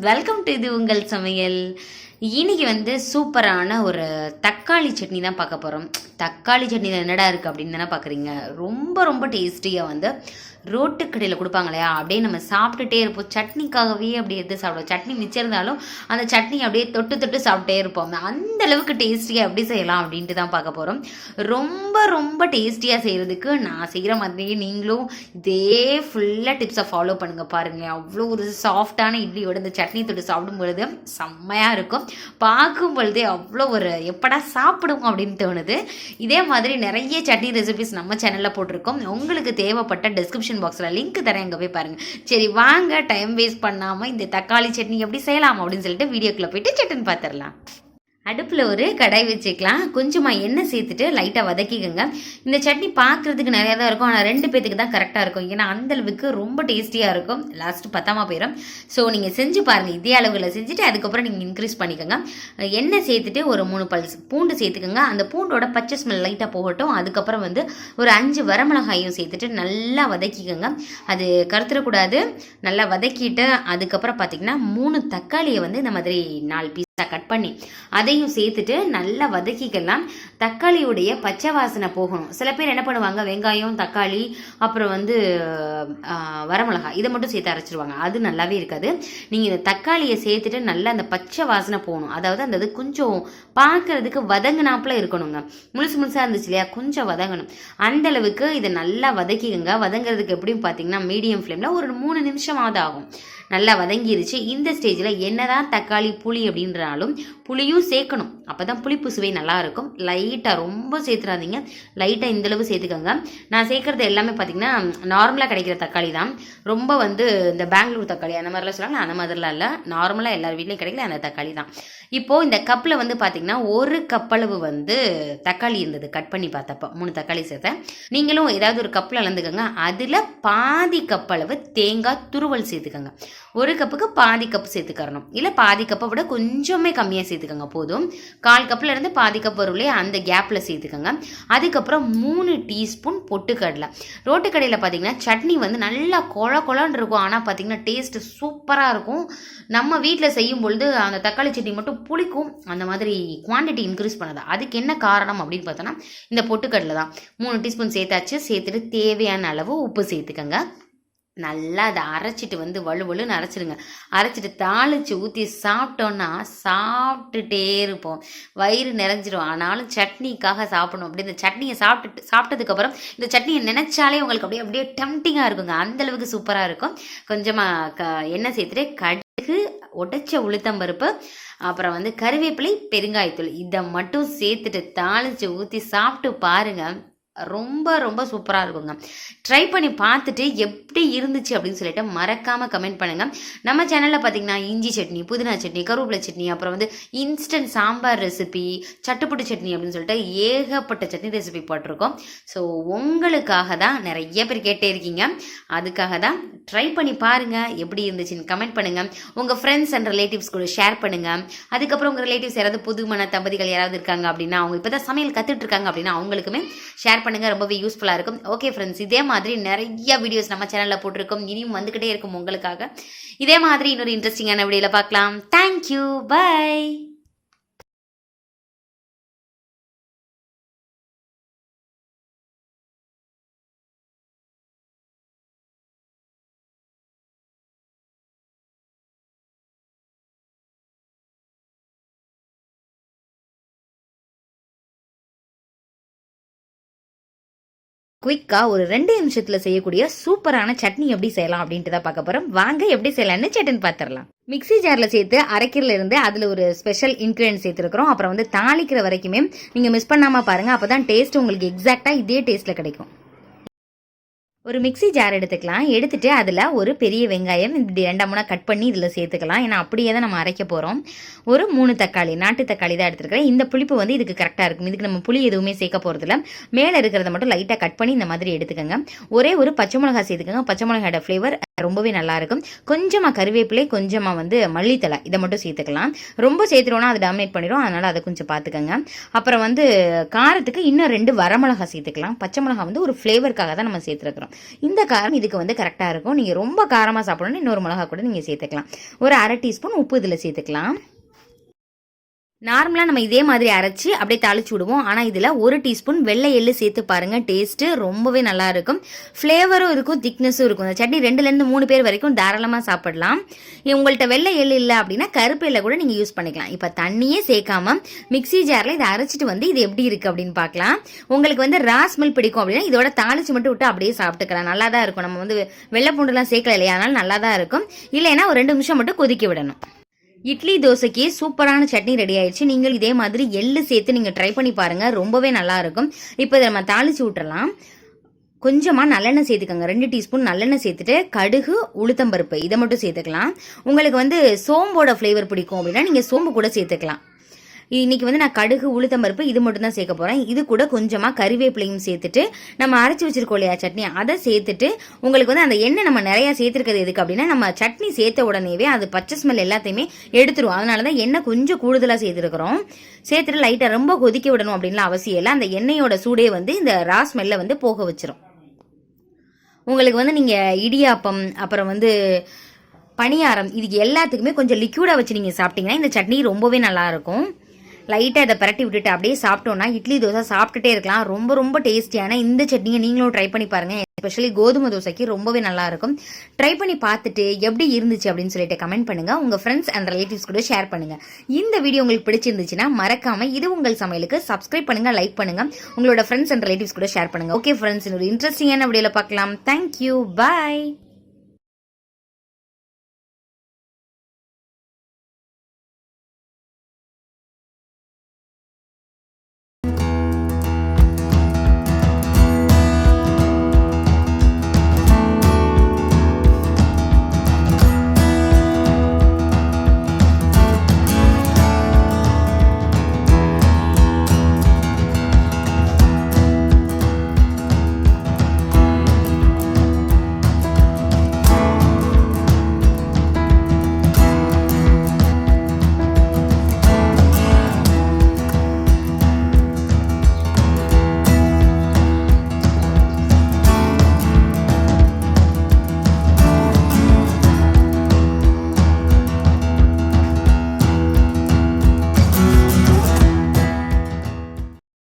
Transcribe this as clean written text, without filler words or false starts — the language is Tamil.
வெல்கம் டு இது உங்கள் சமையல். இன்னைக்கு வந்து சூப்பரான ஒரு தக்காளி சட்னி தான் பார்க்க போகிறோம். தக்காளி சட்னி என்னடா இருக்குது அப்படின்னு தானே பார்க்குறீங்க. ரொம்ப ரொம்ப டேஸ்டியாக வந்து ரோட்டு கடையில் கொடுப்பாங்க இல்லையா, அப்படியே நம்ம சாப்பிட்டுட்டே இருப்போம். சட்னிக்காகவே அப்படியே எடுத்து சாப்பிடுவோம். சட்னி மிச்சம் இருந்தாலும் அந்த சட்னி அப்படியே தொட்டு தொட்டு சாப்பிட்டே இருப்போம். அந்த அளவுக்கு டேஸ்டியாக எப்படி செய்யலாம் அப்படின்ட்டு தான் பார்க்க போகிறோம். ரொம்ப ரொம்ப டேஸ்டியாக செய்கிறதுக்கு நான் செய்கிற மாதிரியே நீங்களும் இதே ஃபுல்லாக டிப்ஸை ஃபாலோ பண்ணுங்கள். பாருங்கள், அவ்வளோ ஒரு சாஃப்டான இட்லியோட இந்த சட்னி தொட்டு சாப்பிடும் பொழுது செம்மையாக இருக்கும். பார்க்கும் பொழுதே அவ்வளோ ஒரு எப்படா சாப்பிடுவோம் அப்படின்னு தோணுது. இதே மாதிரி நிறைய சட்னி ரெசிபிஸ் நம்ம சேனலில் போட்டிருக்கோம். உங்களுக்கு தேவைப்பட்ட டிஸ்கிரிப்ஷன் பாக்ஸில் லிங்க் தரேன், அங்கே போய் பாருங்கள். சரி வாங்க, டைம் வேஸ்ட் பண்ணாமல் இந்த தக்காளி சட்னி எப்படி செய்யலாம் அப்படின்னு சொல்லிட்டு வீடியோக்குள்ளே போயிட்டு சட்னி பார்த்துடலாம். அடுப்பில் ஒரு கடாய் வச்சுக்கலாம். கொஞ்சமாக எண்ணெய் சேர்த்துட்டு லைட்டாக வதக்கிக்கோங்க. இந்த சட்னி பார்க்குறதுக்கு நிறையா தான் இருக்கும், ஆனால் 2 பேத்துக்கு தான் கரெக்டாக இருக்கும். ஏன்னா அந்தளவுக்கு ரொம்ப டேஸ்டியாக இருக்கும். லாஸ்ட்டு பத்தாமல் போயிடும். ஸோ நீங்கள் செஞ்சு பாருங்கள். இதே அளவில் செஞ்சுட்டு அதுக்கப்புறம் நீங்கள் இன்க்ரீஸ் பண்ணிக்கோங்க. எண்ணெய் சேர்த்துட்டு ஒரு 3 பல்ஸ் பூண்டு சேர்த்துக்கோங்க. அந்த பூண்டோட பச்சை ஸ்மெல் லைட்டாக போகட்டும். அதுக்கப்புறம் வந்து ஒரு 5 வரமிளகாயும் சேர்த்துட்டு நல்லா வதக்கிக்கோங்க. அது கருத்துடக்கூடாது. நல்லா வதக்கிட்டு அதுக்கப்புறம் பார்த்தீங்கன்னா 3 தக்காளியை வந்து இந்த மாதிரி 4 பீஸ் கட் பண்ணி அதையும் சேர்த்துட்டு நல்லா வதக்கிக்கலாம். தக்காளியுடைய பச்சை வாசனை போகணும். சில பேர் என்ன பண்ணுவாங்க, வெங்காயம் தக்காளி அப்புறம் வந்து வரமிளகாய் இதை மட்டும் சேர்த்து அரைச்சிருவாங்க. அது நல்லாவே இருக்காது. நீங்கள் இந்த தக்காளியை சேர்த்துட்டு நல்லா அந்த பச்சை வாசனை போகணும். அதாவது அந்த இது கொஞ்சம் பார்க்கறதுக்கு வதங்கினாப்புல இருக்கணுங்க. முழுசாக இருந்துச்சு இல்லையா, கொஞ்சம் வதங்கணும். அந்த அளவுக்கு இதை நல்லா வதக்கிக்கங்க. வதங்கிறதுக்கு எப்படின்னு பார்த்தீங்கன்னா மீடியம் ஃப்ளேமில் ஒரு 3 நிமிஷமாவது ஆகும். நல்லா வதங்கிருச்சு. இந்த ஸ்டேஜில் என்னதான் தக்காளி புளி அப்படின்றாலும் புளியும் சேர்க்கணும். அப்போ தான் புளிப்பு சுவை நல்லாயிருக்கும். லைட்டாக ரொம்ப சேர்த்துறாதீங்க, லைட்டாக இந்தளவு சேர்த்துக்கோங்க. நான் சேர்க்குறது எல்லாமே பார்த்திங்கன்னா நார்மலாக கிடைக்கிற தக்காளி தான். ரொம்ப வந்து இந்த பெங்களூர் தக்காளி அந்த மாதிரிலாம் சொல்லுவாங்க, அந்த மாதிரிலாம் இல்லை. நார்மலாக எல்லார் வீட்லேயும் கிடைக்கல அந்த தக்காளி தான். இப்போது இந்த கப்பில் வந்து பார்த்திங்கன்னா 1 கப்பளவு வந்து தக்காளி இருந்தது. கட் பண்ணி பார்த்தப்போ 3 தக்காளி சேர்த்தேன். நீங்களும் ஏதாவது ஒரு கப்பில் அளந்துக்கோங்க. அதில் பாதி கப்பளவு தேங்காய் துருவல் சேர்த்துக்கோங்க. 1 கப்புக்கு பாதி கப் சேர்த்துக்கறணும். இல்லை பாதி கப்பை விட கொஞ்சமே கம்மியாக சேர்த்துக்கோங்க போதும். 1/4 கப்பில் இருந்து பாதி கப் வரும்லே அந்த கேப்பில் சேர்த்துக்கோங்க. அதுக்கப்புறம் 3 டீஸ்பூன் பொட்டுக்கடலை. ரோட்டுக்கடையில் பார்த்தீங்கன்னா சட்னி வந்து நல்லா கொழன்னு இருக்கும். ஆனால் பார்த்தீங்கன்னா டேஸ்ட்டு சூப்பராக இருக்கும். நம்ம வீட்டில் செய்யும் பொழுது அந்த தக்காளி சட்னி மட்டும் புளிக்கும். அந்த மாதிரி குவான்டிட்டி இன்க்ரீஸ் பண்ணாது. அதுக்கு என்ன காரணம் அப்படின்னு பார்த்தோன்னா இந்த பொட்டுக்கடலை தான். 3 டீஸ்பூன் சேர்த்தாச்சு. சேர்த்துட்டு தேவையான அளவு உப்பு சேர்த்துக்கோங்க. நல்லா அதை அரைச்சிட்டு வந்து வலுவலுன்னு அரைச்சிடுங்க. அரைச்சிட்டு தாளித்து ஊற்றி சாப்பிட்டோன்னா சாப்பிட்டுட்டே இருப்போம். வயிறு நிறைஞ்சிடும். ஆனாலும் சட்னிக்காக சாப்பிடணும். அப்படி இந்த சட்னியை சாப்பிட்டதுக்கப்புறம் இந்த சட்னியை நினைச்சாலே உங்களுக்கு அப்படியே அப்படியே டெம்டிங்காக இருக்குங்க. அந்தளவுக்கு சூப்பராக இருக்கும். கொஞ்சமாக எண்ணெய் சேர்த்துட்டு கடுகு, உடைச்ச உளுத்தம்பருப்பு, அப்புறம் வந்து கருவேப்பிலை, பெருங்காயத்தூள் இதை மட்டும் சேர்த்துட்டு தாளித்து ஊற்றி சாப்பிட்டு பாருங்கள். ரொம்ப ரொம்ப சூப்பராக இருக்குங்க. ட்ரை பண்ணி பார்த்துட்டு எப்படி இருந்துச்சு அப்படின்னு சொல்லிட்டு மறக்காமல் கமெண்ட் பண்ணுங்கள். நம்ம சேனலில் பார்த்தீங்கன்னா இஞ்சி சட்னி, புதினா சட்னி, கருவேப்பிலை சட்னி, அப்புறம் வந்து இன்ஸ்டன்ட் சாம்பார் ரெசிபி, சட்டுப்புட்டு சட்னி அப்படின்னு சொல்லிட்டு ஏகப்பட்ட சட்னி ரெசிபி போட்டிருக்கோம். ஸோ உங்களுக்காக தான் நிறைய பேர் கேட்டே இருக்கீங்க. அதுக்காக தான் ட்ரை பண்ணி பாருங்கள். எப்படி இருந்துச்சுன்னு கமெண்ட் பண்ணுங்கள். உங்கள் ஃப்ரெண்ட்ஸ் அண்ட் ரிலேட்டிவ்ஸ் கூட ஷேர் பண்ணுங்கள். அதுக்கப்புறம் உங்கள் ரிலேட்டிவ்ஸ் யாராவது புதுமண தம்பதிகள் யாராவது இருக்காங்க அப்படின்னா, அவங்க இப்போ தான் சமையல் கற்றுட்டு இருக்காங்க அப்படின்னா அவங்களுக்குமே ஷேர் பண்ணுங்க. ரொம்பவே யூஸ்ஃபுல்லாக இருக்கும். ஓகே ஃப்ரெண்ட்ஸ், இதே மாதிரி நிறைய வீடியோஸ் நம்ம சேனலில் போட்டிருக்கோம். இனியும் வந்துக்கிட்டே இருக்கும் உங்களுக்காக. இதே மாதிரி இன்னொரு இன்ட்ரெஸ்டிங்கான வீடியோவில் பார்க்கலாம். Thank you, bye. குயிக்காக ஒரு 2 நிமிஷத்தில் செய்யக்கூடிய சூப்பரான சட்னி எப்படி செய்யலாம் அப்படின்ட்டு தான் பார்க்க போகிறோம். வாங்க எப்படி செய்யலாம்னு சட்னி பார்த்துடலாம். மிக்ஸி ஜாரில் சேர்த்து அரைக்கிறதுல இருந்து அதில் ஒரு ஸ்பெஷல் இன்க்ரீடியன்ட் சேர்த்துருக்குறோம். அப்புறம் வந்து தாளிக்கிற வரைக்குமே நீங்கள் மிஸ் பண்ணாமல் பாருங்கள். அப்போ தான் டேஸ்ட் உங்களுக்கு எக்ஸாக்டாக இதே டேஸ்ட்டில் கிடைக்கும். ஒரு மிக்ஸி ஜார் எடுத்துக்கலாம். எடுத்துட்டு அதில் ஒரு பெரிய வெங்காயம் இப்படி 2 கட் பண்ணி இதில் சேர்த்துக்கலாம். ஏன்னா அப்படியே தான் நம்ம அரைக்க போகிறோம். ஒரு 3 தக்காளி, நாட்டு தக்காளி தான் எடுத்துருக்கிறேன். இந்த புளிப்பு வந்து இதுக்கு கரெக்டாக இருக்கும். இதுக்கு நம்ம புளி எதுவுமே சேர்க்க போகிறதில்ல. மேலே இருக்கிறத மட்டும் லைட்டாக கட் பண்ணி இந்த மாதிரி எடுத்துக்கோங்க. ஒரே ஒரு பச்சை மிளகாய் சேர்த்துக்கோங்க. பச்சை மிளகாயோட ஃப்ளேவர் ரொம்பவே நல்லா இருக்கும். கொஞ்சமாக கருவேப்பிலை, கொஞ்சமாக வந்து மல்லித்தலை, இதை மட்டும் சேர்த்துக்கலாம். ரொம்ப சேர்த்துட்டோன்னா அது டாமினேட் பண்ணிடும், அதனால் அதை கொஞ்சம் பார்த்துக்கோங்க. அப்புறம் வந்து காரத்துக்கு இன்னும் 2 வரமிளகா சேர்த்துக்கலாம். பச்சை மிளகா வந்து ஒரு ஃப்ளேவருக்காக தான் நம்ம சேர்த்துருக்குறோம். இந்த காரம் இதுக்கு வந்து கரெக்டாக இருக்கும். நீங்கள் ரொம்ப காரமாக சாப்பிடணும்னா இன்னொரு மிளகா கூட நீங்கள் சேர்த்துக்கலாம். ஒரு 1/2 டீஸ்பூன் உப்பு இதில் சேர்த்துக்கலாம். நார்மலாக நம்ம இதே மாதிரி அரைச்சி அப்படியே தாளிச்சு விடுவோம். ஆனால் இதில் 1 டீஸ்பூன் வெள்ளை எள்ளு சேர்த்து பாருங்கள். டேஸ்ட்டு ரொம்பவே நல்லா இருக்கும். ஃப்ளேவரும் இருக்கும், திக்னஸும் இருக்கும். இந்த சட்னி 2லேருந்து 3 பேர் வரைக்கும் தாராளமாக சாப்பிடலாம். உங்கள்கிட்ட வெள்ளை எள்ளு இல்லை அப்படின்னா கருப்பு எள்ளை கூட நீங்கள் யூஸ் பண்ணிக்கலாம். இப்போ தண்ணியே சேர்க்காம மிக்ஸி ஜாரில் இதை அரைச்சிட்டு வந்து இது எப்படி இருக்குது அப்படின்னு பார்க்கலாம். உங்களுக்கு வந்து ரா ஸ்மெல் பிடிக்கும் அப்படின்னா இதோட தாளிச்சு மட்டும் விட்டு அப்படியே சாப்பிட்டுக்கலாம். நல்லா தான் இருக்கும். நம்ம வந்து வெள்ளை பூண்டுலாம் சேர்க்கல இல்லையா, அதனால நல்லா தான் இருக்கும். இல்லைன்னா ஒரு 2 நிமிஷம் மட்டும் கொதிக்க விடணும். இட்லி தோசைக்கு சூப்பரான சட்னி ரெடி ஆயிடுச்சு. நீங்கள் இதே மாதிரி எள்ளு சேர்த்து நீங்கள் ட்ரை பண்ணி பாருங்கள், ரொம்பவே நல்லா இருக்கும். இப்போ இதை நம்ம தாளிச்சு விட்டுறலாம். கொஞ்சமாக நல்லெண்ணெய் சேர்த்துக்கோங்க. 2 டீஸ்பூன் நல்லெண்ணெய் சேர்த்துட்டு கடுகு, உளுத்தம்பருப்பு இதை மட்டும் சேர்த்துக்கலாம். உங்களுக்கு வந்து சோம்போட ஃப்ளேவர் பிடிக்கும் அப்படின்னா நீங்கள் சோம்பு கூட சேர்த்துக்கலாம். இன்னைக்கு வந்து நான் கடுகு, உளுத்தம்பருப்பு இது மட்டும் தான் சேர்க்க போகிறேன். இது கூட கொஞ்சமாக கறிவேப்பிலையும் சேர்த்துட்டு நம்ம அரைச்சி வச்சிருக்கோம் இல்லையா சட்னி, அதை சேர்த்துட்டு உங்களுக்கு வந்து அந்த எண்ணெய் நம்ம நிறையா சேர்த்துருக்கிறது எதுக்கு அப்படின்னா நம்ம சட்னி சேர்த்த உடனேவே அது பச்சை ஸ்மெல் எல்லாத்தையுமே எடுத்துரும். அதனால தான் எண்ணெய் கொஞ்சம் கூடுதலாக சேர்த்துருக்குறோம். சேர்த்துட்டு லைட்டாக ரொம்ப கொதிக்க விடணும் அப்படின்லாம் அவசியம் இல்லை. அந்த எண்ணெயோட சூடே வந்து இந்த ரா ஸ்மெல்லை வந்து போக வச்சிரும். உங்களுக்கு வந்து நீங்கள் இடியாப்பம், அப்புறம் வந்து பணியாரம், இதுக்கு எல்லாத்துக்குமே கொஞ்சம் லிக்யூடாக வச்சு நீங்கள் சாப்பிட்டீங்கன்னா இந்த சட்னி ரொம்பவே நல்லாயிருக்கும். லைட்டாக இதை பரட்டி விட்டுட்டு அப்படியே சாப்பிட்டோன்னா இட்லி தோசை சாப்பிட்டுட்டே இருக்கலாம். ரொம்ப ரொம்ப டேஸ்டியான இந்த சட்னியை நீங்களும் ட்ரை பண்ணி பாருங்கள். எஸ்பெஷலி கோதுமை தோசைக்கு ரொம்பவே நல்லாயிருக்கும். ட்ரை பண்ணி பார்த்துட்டு எப்படி இருந்துச்சு அப்படின்னு சொல்லிட்டு கமெண்ட் பண்ணுங்கள். உங்கள் ஃப்ரெண்ட்ஸ் அண்ட் ரிலேட்டிவ்ஸ் கூட ஷேர் பண்ணுங்கள். இந்த வீடியோ உங்களுக்கு பிடிச்சிருந்துச்சுன்னா மறக்காமல் இது உங்கள் சமையலுக்கு சப்ஸ்கிரைப் பண்ணுங்கள், லைக் பண்ணுங்கள், உங்களோட ஃப்ரெண்ட்ஸ் அண்ட் ரிலேட்டிவ்ஸ் கூட ஷேர் பண்ணுங்கள். ஓகே ஃப்ரெண்ட்ஸ், ஒரு இன்ட்ரெஸ்டிங்கான வீடியோவில் பார்க்கலாம். தேங்க்யூ, பாய்.